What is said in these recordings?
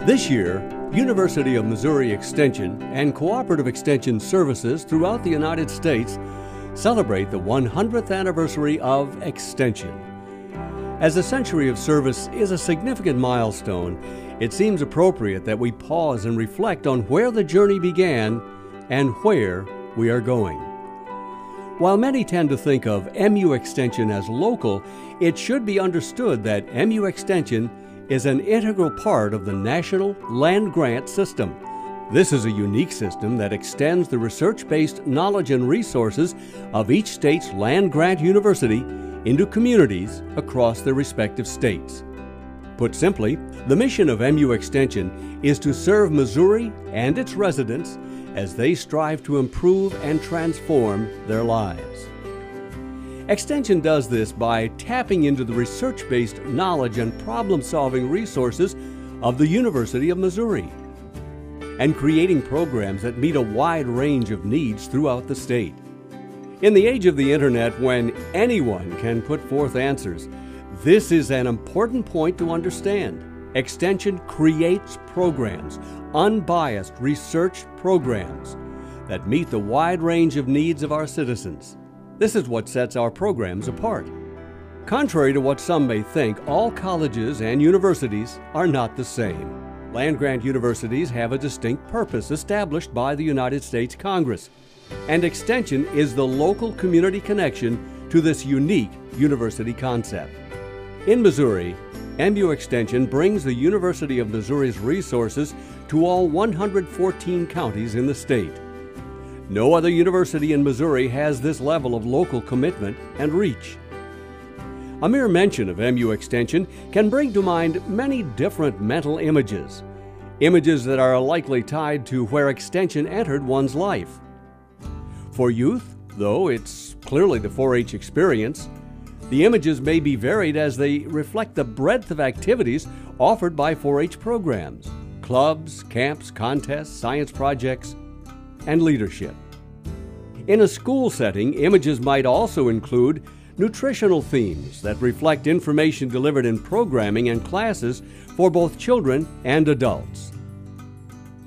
This year, University of Missouri Extension and Cooperative Extension Services throughout the United States celebrate the 100th anniversary of Extension. As a century of service is a significant milestone, it seems appropriate that we pause and reflect on where the journey began and where we are going. While many tend to think of MU Extension as local, it should be understood that MU Extension is an integral part of the National Land Grant System. This is a unique system that extends the research-based knowledge and resources of each state's land grant university into communities across their respective states. Put simply, the mission of MU Extension is to serve Missouri and its residents as they strive to improve and transform their lives. Extension does this by tapping into the research-based knowledge and problem-solving resources of the University of Missouri and creating programs that meet a wide range of needs throughout the state. In the age of the internet, when anyone can put forth answers, this is an important point to understand. Extension creates programs, unbiased research programs, that meet the wide range of needs of our citizens. This is what sets our programs apart. Contrary to what some may think, all colleges and universities are not the same. Land-grant universities have a distinct purpose established by the United States Congress, and Extension is the local community connection to this unique university concept. In Missouri, MU Extension brings the University of Missouri's resources to all 114 counties in the state. No other university in Missouri has this level of local commitment and reach. A mere mention of MU Extension can bring to mind many different mental images that are likely tied to where Extension entered one's life. For youth, though it's clearly the 4-H experience, the images may be varied as they reflect the breadth of activities offered by 4-H programs, clubs, camps, contests, science projects, and leadership. In a school setting, images might also include nutritional themes that reflect information delivered in programming and classes for both children and adults.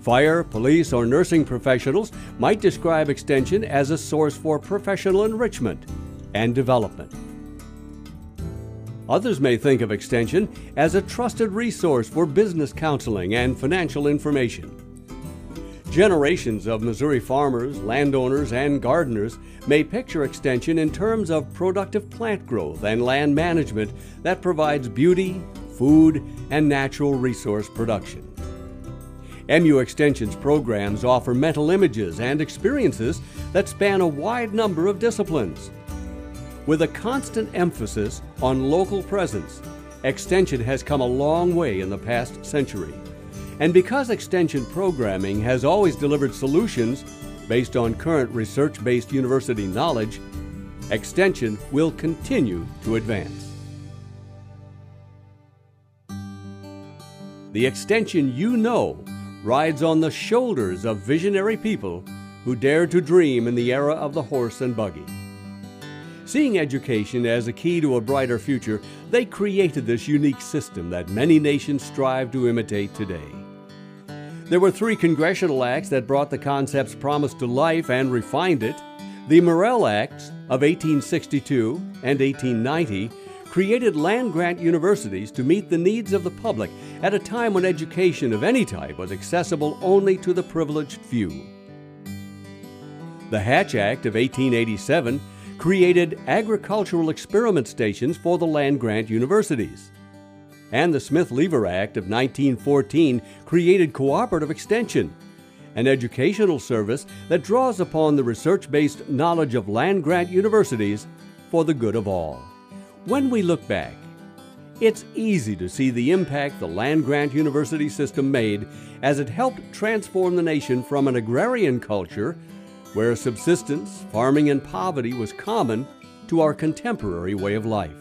Fire, police, or nursing professionals might describe Extension as a source for professional enrichment and development. Others may think of Extension as a trusted resource for business counseling and financial information. Generations of Missouri farmers, landowners, and gardeners may picture Extension in terms of productive plant growth and land management that provides beauty, food, and natural resource production. MU Extension's programs offer mental images and experiences that span a wide number of disciplines. With a constant emphasis on local presence, Extension has come a long way in the past century. And because Extension programming has always delivered solutions based on current research-based university knowledge, Extension will continue to advance. The Extension you know rides on the shoulders of visionary people who dared to dream in the era of the horse and buggy. Seeing education as a key to a brighter future, they created this unique system that many nations strive to imitate today. There were 3 congressional acts that brought the concept's promise to life and refined it. The Morrill Acts of 1862 and 1890 created land-grant universities to meet the needs of the public at a time when education of any type was accessible only to the privileged few. The Hatch Act of 1887 created agricultural experiment stations for the land-grant universities. And the Smith-Lever Act of 1914 created Cooperative Extension, an educational service that draws upon the research-based knowledge of land-grant universities for the good of all. When we look back, it's easy to see the impact the land-grant university system made as it helped transform the nation from an agrarian culture where subsistence, farming, and poverty was common to our contemporary way of life.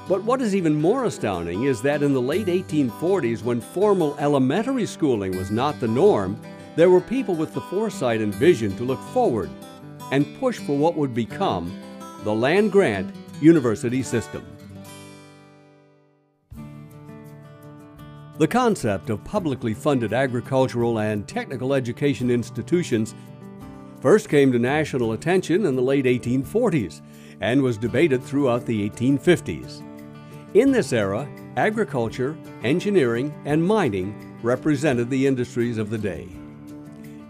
But what is even more astounding is that in the late 1840s, when formal elementary schooling was not the norm, there were people with the foresight and vision to look forward and push for what would become the land-grant university system. The concept of publicly funded agricultural and technical education institutions first came to national attention in the late 1840s and was debated throughout the 1850s. In this era, agriculture, engineering, and mining represented the industries of the day.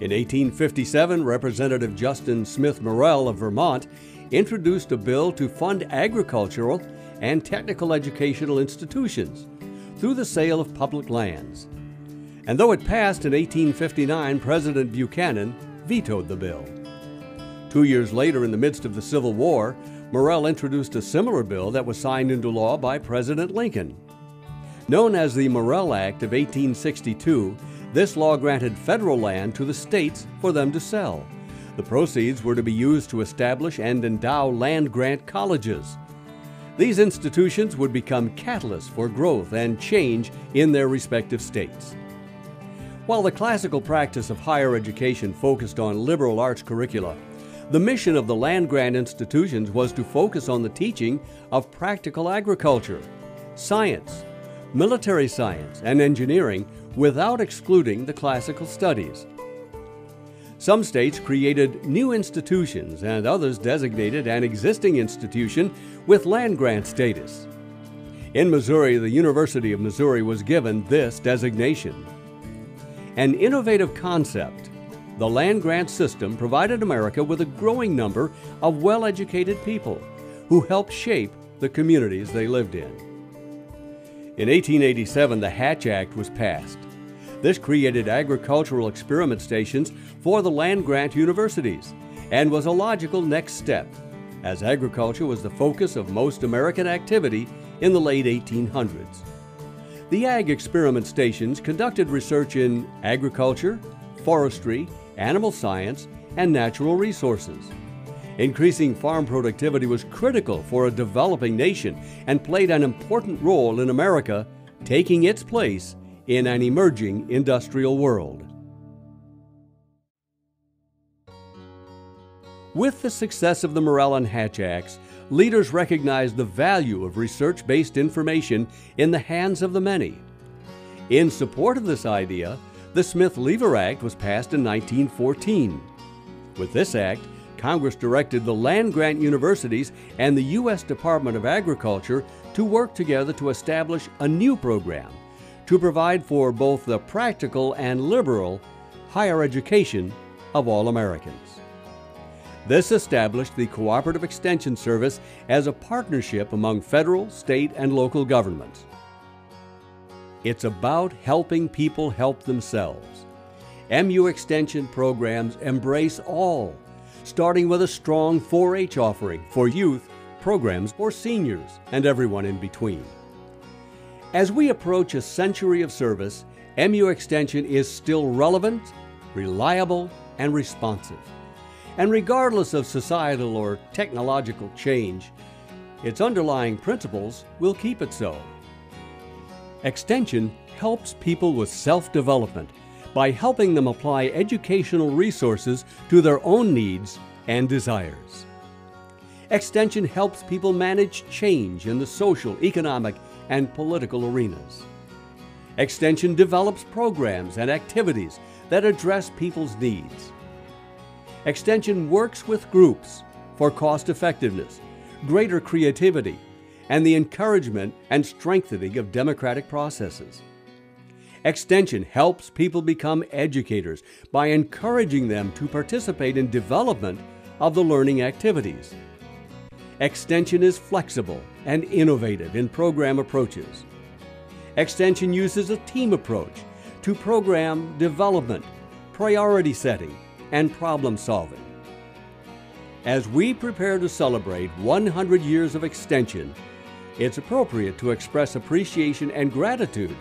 In 1857, Representative Justin Smith Morrell of Vermont introduced a bill to fund agricultural and technical educational institutions through the sale of public lands. And though it passed in 1859, President Buchanan vetoed the bill. 2 years later, in the midst of the Civil War, Morrell introduced a similar bill that was signed into law by President Lincoln. Known as the Morrell Act of 1862, this law granted federal land to the states for them to sell. The proceeds were to be used to establish and endow land-grant colleges. These institutions would become catalysts for growth and change in their respective states. While the classical practice of higher education focused on liberal arts curricula, the mission of the land-grant institutions was to focus on the teaching of practical agriculture, science, military science, and engineering without excluding the classical studies. Some states created new institutions and others designated an existing institution with land-grant status. In Missouri, the University of Missouri was given this designation. An innovative concept, the land-grant system provided America with a growing number of well-educated people who helped shape the communities they lived in. In 1887, the Hatch Act was passed. This created agricultural experiment stations for the land-grant universities and was a logical next step, as agriculture was the focus of most American activity in the late 1800s. The Ag Experiment Stations conducted research in agriculture, forestry, animal science, and natural resources. Increasing farm productivity was critical for a developing nation and played an important role in America taking its place in an emerging industrial world. With the success of the Morrell and Hatch Acts, leaders recognized the value of research-based information in the hands of the many. In support of this idea, the Smith-Lever Act was passed in 1914. With this act, Congress directed the land-grant universities and the U.S. Department of Agriculture to work together to establish a new program to provide for both the practical and liberal higher education of all Americans. This established the Cooperative Extension Service as a partnership among federal, state, and local governments. It's about helping people help themselves. MU Extension programs embrace all, starting with a strong 4-H offering for youth, programs for seniors, and everyone in between. As we approach a century of service, MU Extension is still relevant, reliable, and responsive. And regardless of societal or technological change, its underlying principles will keep it so. Extension helps people with self-development by helping them apply educational resources to their own needs and desires. Extension helps people manage change in the social, economic, and political arenas. Extension develops programs and activities that address people's needs. Extension works with groups for cost effectiveness, greater creativity, and the encouragement and strengthening of democratic processes. Extension helps people become educators by encouraging them to participate in development of the learning activities. Extension is flexible and innovative in program approaches. Extension uses a team approach to program development, priority setting, and problem solving. As we prepare to celebrate 100 years of Extension, it's appropriate to express appreciation and gratitude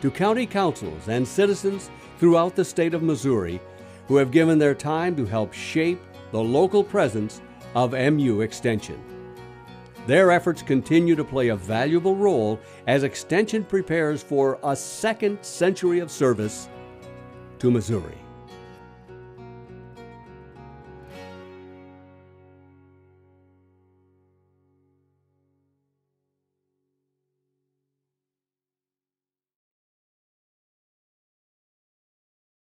to county councils and citizens throughout the state of Missouri who have given their time to help shape the local presence of MU Extension. Their efforts continue to play a valuable role as Extension prepares for a second century of service to Missouri.